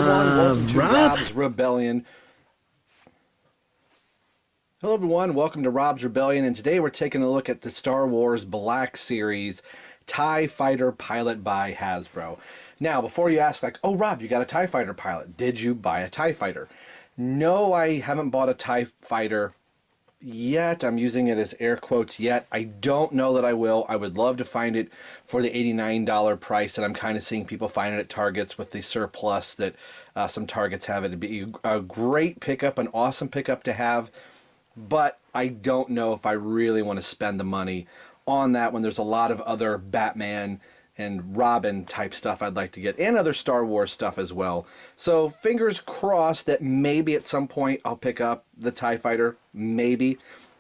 everyone, welcome to Rob? Rob's Rebellion. Hello everyone, welcome to Rob's Rebellion, and today we're taking a look at the Star Wars Black Series TIE Fighter Pilot by Hasbro. Now, before you ask, like, oh Rob, you got a TIE Fighter pilot. Did you buy a TIE Fighter? No, I haven't bought a TIE Fighter yet. I'm using it as air quotes yet. I don't know that I will. I would love to find it for the $89 price that I'm kind of seeing people find it at Targets with the surplus that some Targets have. It'd be a great pickup, an awesome pickup to have, but I don't know if I really want to spend the money on that when there's a lot of other Batman and Robin type stuff I'd like to get, and other Star Wars stuff as well. So fingers crossed that maybe at some point I'll pick up the TIE Fighter, maybe.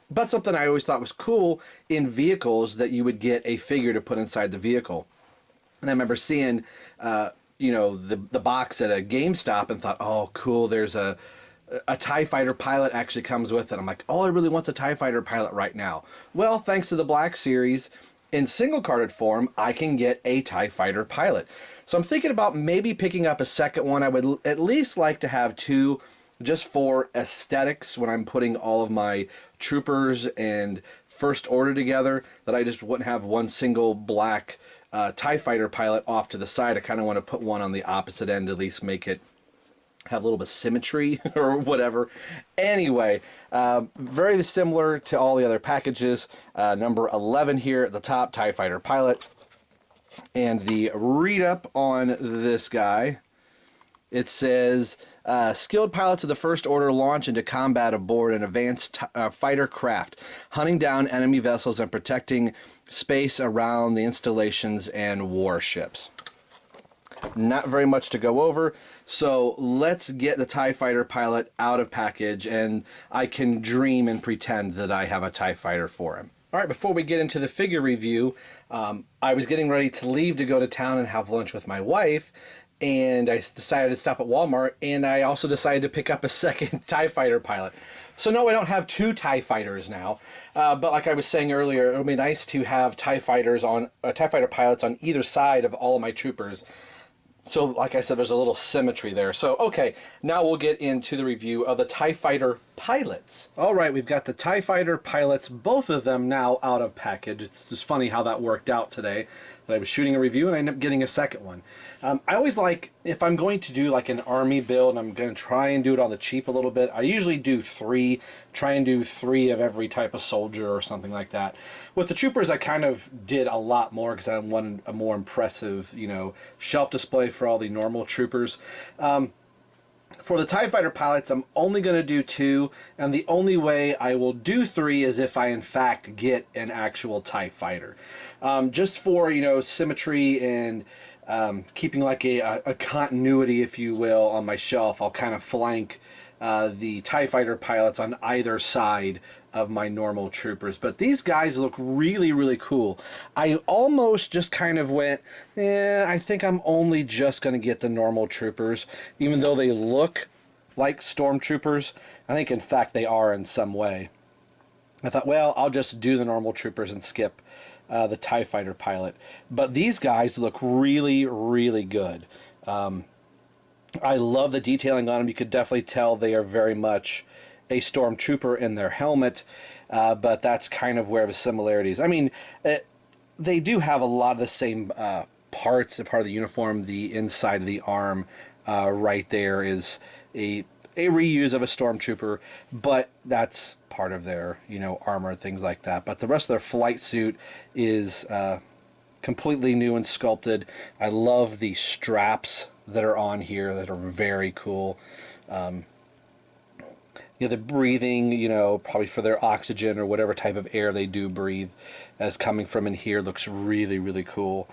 But something I always thought was cool in vehicles that you would get a figure to put inside the vehicle. And I remember seeing, the box at a GameStop and thought, oh, cool, there's a TIE Fighter pilot actually comes with it. I'm like, all I really want's a TIE Fighter pilot right now. Well, thanks to the Black Series, in single-carded form, I can get a TIE Fighter pilot. So I'm thinking about maybe picking up a second one. I would at least like to have two just for aesthetics when I'm putting all of my troopers and First Order together, that I just wouldn't have one single black TIE Fighter pilot off to the side. I kind of want to put one on the opposite end, at least make it have a little bit of symmetry or whatever. Anyway, very similar to all the other packages. Number 11 here at the top, TIE Fighter pilot. And the read-up on this guy, it says, skilled pilots of the First Order launch into combat aboard an advanced fighter craft, hunting down enemy vessels and protecting space around the installations and warships. Not very much to go over, so let's get the TIE Fighter pilot out of package, and I can dream and pretend that I have a TIE Fighter for him. Alright, before we get into the figure review, I was getting ready to leave to go to town and have lunch with my wife, and I decided to stop at Walmart, and I also decided to pick up a second TIE Fighter pilot. So no, I don't have two TIE Fighters now, but like I was saying earlier, it would be nice to have TIE Fighter pilots on either side of all of my troopers. So, like I said, there's a little symmetry there. So, okay, now we'll get into the review of the TIE Fighter pilots. All right, we've got the TIE Fighter pilots, both of them now out of package. It's just funny how that worked out today, that I was shooting a review and I ended up getting a second one. I always like, if I'm going to do like an army build, and I'm going to try and do it on the cheap a little bit, I usually do try and do three of every type of soldier or something like that. With the troopers, I kind of did a lot more because I wanted a more impressive, shelf display for all the normal troopers. For the TIE Fighter pilots, I'm only going to do two, and the only way I will do three is if I in fact get an actual TIE Fighter. Just for, symmetry and keeping like a continuity, if you will, on my shelf, I'll kind of flank the TIE Fighter pilots on either side of my normal troopers. But these guys look really, really cool. I almost just kind of went, I think I'm only just going to get the normal troopers, even though they look like stormtroopers. I think, in fact, they are in some way. I thought, well, I'll just do the normal troopers and skip the TIE Fighter pilot. But these guys look really, really good. I love the detailing on them. You could definitely tell they are very much a stormtrooper in their helmet, but that's kind of where the similarities. I mean, they do have a lot of the same parts. A part of the uniform, the inside of the arm, right there is a reuse of a stormtrooper, but that's part of their armor, things like that. But the rest of their flight suit is completely new and sculpted. I love the straps that are on here that are very cool. The breathing, probably for their oxygen or whatever type of air they do breathe as coming from in here looks really, really cool.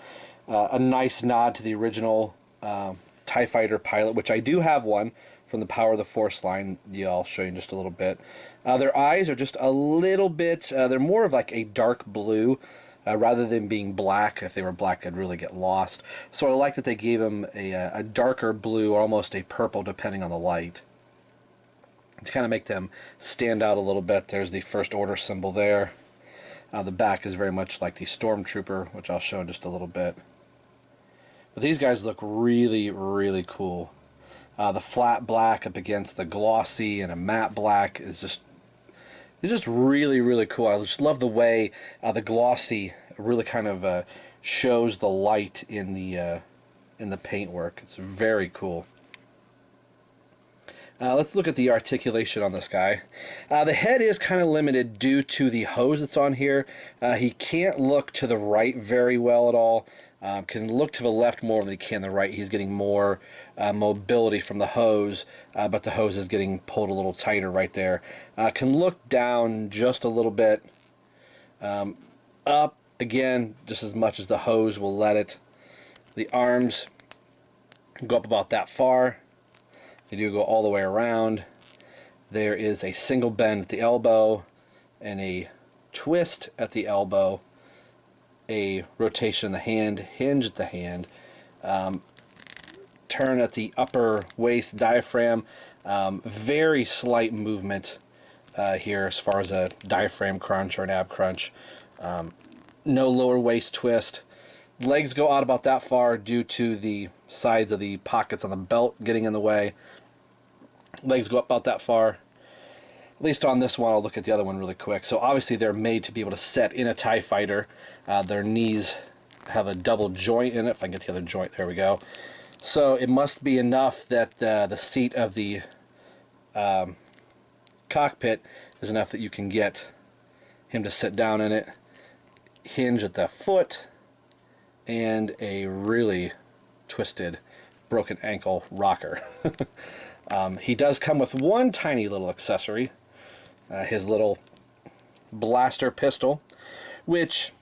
A nice nod to the original TIE Fighter pilot, which I do have one from the Power of the Force line. Yeah, I'll show you in just a little bit. Their eyes are just a little bit, they're more of like a dark blue rather than being black. If they were black, I'd really get lost. So I like that they gave them a darker blue or almost a purple depending on the light, to kind of make them stand out a little bit. There's the First Order symbol there. The back is very much like the Stormtrooper, which I'll show in just a little bit. But these guys look really, really cool. The flat black up against the glossy and a matte black is just really, really cool. I just love the way the glossy really kind of shows the light in the paintwork. It's very cool. Let's look at the articulation on this guy. The head is kind of limited due to the hose that's on here. He can't look to the right very well at all. Can look to the left more than he can the right. He's getting more mobility from the hose, but the hose is getting pulled a little tighter right there. Can look down just a little bit. Up, again, just as much as the hose will let it. The arms go up about that far. They do go all the way around. There is a single bend at the elbow and a twist at the elbow, a rotation in the hand, hinge at the hand, turn at the upper waist diaphragm, very slight movement here as far as a diaphragm crunch or an ab crunch. No lower waist twist. Legs go out about that far due to the sides of the pockets on the belt getting in the way. Legs go up about that far. At least on this one, I'll look at the other one really quick. So obviously they're made to be able to set in a TIE fighter. Their knees have a double joint in it. If I can get the other joint, there we go. So it must be enough that the seat of the cockpit is enough that you can get him to sit down in it. Hinge at the foot, and a really twisted broken ankle rocker. He does come with one tiny little accessory, his little blaster pistol, which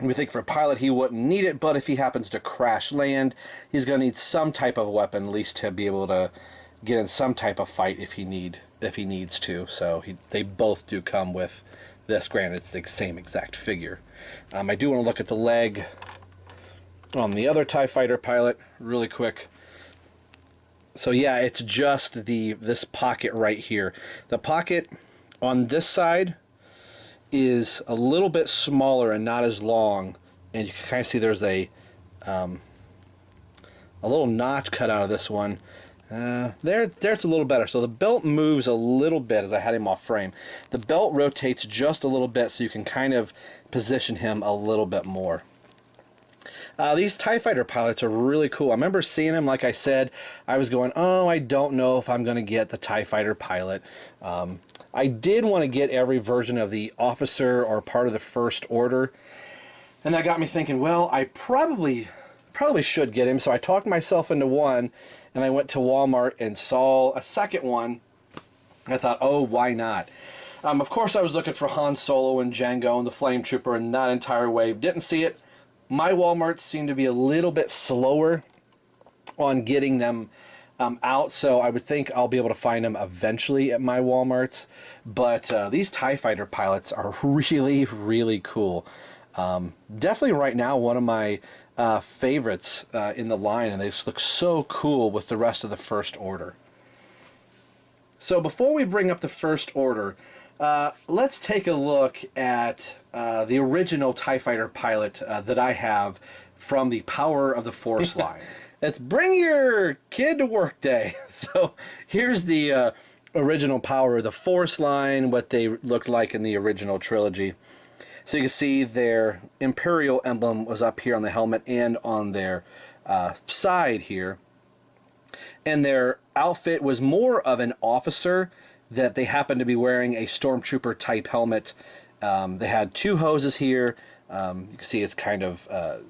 we think for a pilot he wouldn't need it, but if he happens to crash land, he's going to need some type of weapon, at least to be able to get in some type of fight if he needs to. So they both do come with this. Granted, it's the same exact figure. I do want to look at the leg on the other TIE fighter pilot really quick. So yeah, it's just this pocket right here. The pocket on this side is a little bit smaller and not as long, and you can kind of see there's a little notch cut out of this one. There's a little better. So the belt moves a little bit as I had him off frame. The belt rotates just a little bit so you can kind of position him a little bit more. These TIE fighter pilots are really cool. I remember seeing them, like I said, I was going, oh, I don't know if I'm going to get the TIE fighter pilot. I did want to get every version of the officer or part of the First Order, and that got me thinking, well, I probably should get him. So I talked myself into one, and I went to Walmart and saw a second one. I thought, oh, why not? Of course, I was looking for Han Solo and Jango and the Flame Trooper and that entire wave. Didn't see it. My Walmart seemed to be a little bit slower on getting them out, so I would think I'll be able to find them eventually at my Walmarts. But these TIE fighter pilots are really, really cool. Definitely right now one of my favorites in the line, and they just look so cool with the rest of the First Order. So before we bring up the First Order, let's take a look at the original TIE fighter pilot that I have from the Power of the Force line. It's Bring Your Kid to Work Day. So here's the original Power of the Force line, what they looked like in the original trilogy. So you can see their Imperial emblem was up here on the helmet and on their side here. And their outfit was more of an officer, that they happened to be wearing a Stormtrooper type helmet. They had two hoses here. You can see it's kind of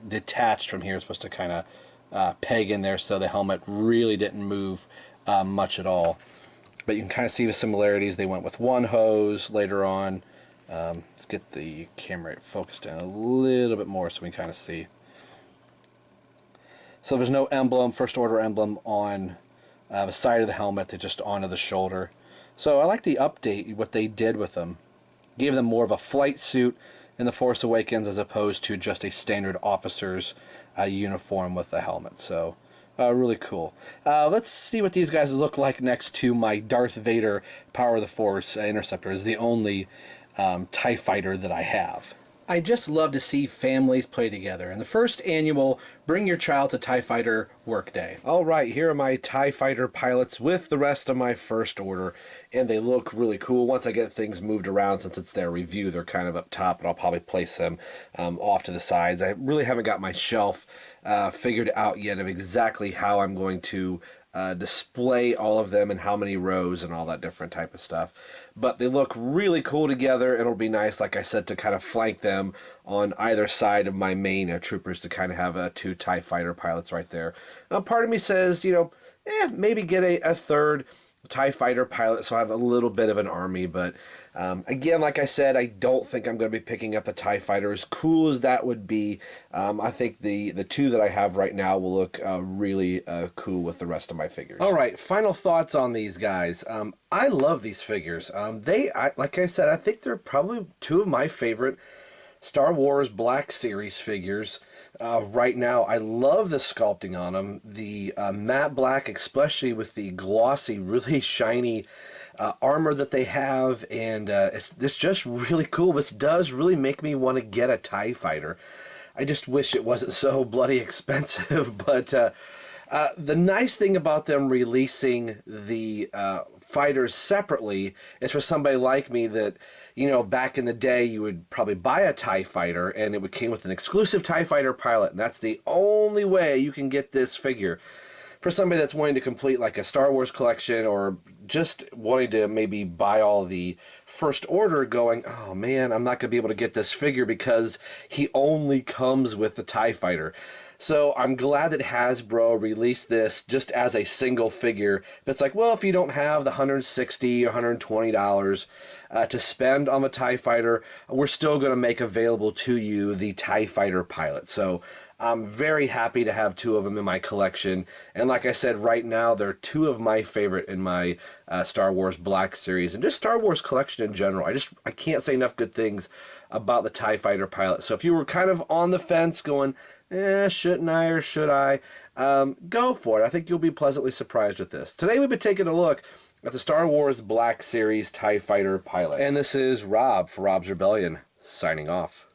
detached from here. It's supposed to kind of peg in there, so the helmet really didn't move much at all. But you can kind of see the similarities. They went with one hose later on. Let's get the camera focused in a little bit more so we can kind of see. So there's no emblem, First Order emblem on the side of the helmet. They're just onto the shoulder. So I like the update, what they did with them. Gave them more of a flight suit in The Force Awakens as opposed to just a standard officer's uniform with the helmet. So really cool. Let's see what these guys look like next to my Darth Vader Power of the Force Interceptor. Is the only TIE fighter that I have. I just love to see families play together. And the first annual Bring Your Child to TIE Fighter Workday. All right, here are my TIE Fighter pilots with the rest of my first order. And they look really cool. Once I get things moved around, since it's their review, they're kind of up top, and I'll probably place them off to the sides. I really haven't got my shelf figured out yet of exactly how I'm going to display all of them and how many rows and all that different type of stuff. But they look really cool together, and it'll be nice, like I said, to kind of flank them on either side of my main troopers to kind of have two TIE Fighter pilots right there. Part of me says, maybe get a third TIE Fighter pilot so I have a little bit of an army, but again, like I said, I don't think I'm going to be picking up a TIE Fighter. As cool as that would be, I think the two that I have right now will look really cool with the rest of my figures. All right, final thoughts on these guys. I love these figures. Like I said, I think they're probably two of my favorite Star Wars Black Series figures. Right now, I love the sculpting on them. The matte black, especially with the glossy, really shiny armor that they have, and it's just really cool. This does really make me want to get a TIE Fighter. I just wish it wasn't so bloody expensive, but the nice thing about them releasing the fighters separately is for somebody like me that, back in the day, you would probably buy a TIE Fighter and it would came with an exclusive TIE Fighter pilot, and that's the only way you can get this figure. For somebody that's wanting to complete like a Star Wars collection, or just wanting to maybe buy all the first order, going, oh man, I'm not going to be able to get this figure because he only comes with the TIE Fighter. So I'm glad that Hasbro released this just as a single figure. That's like, well, if you don't have the $160 or $120 to spend on the TIE Fighter, we're still going to make available to you the TIE Fighter pilot. So I'm very happy to have two of them in my collection. And like I said, right now, they're two of my favorite in my Star Wars Black Series and just Star Wars collection in general. I can't say enough good things about the TIE Fighter pilot. So if you were kind of on the fence going, shouldn't I or should I? Go for it. I think you'll be pleasantly surprised with this. Today we've been taking a look at the Star Wars Black Series TIE Fighter pilot. And this is Rob for Rob's Rebellion, signing off.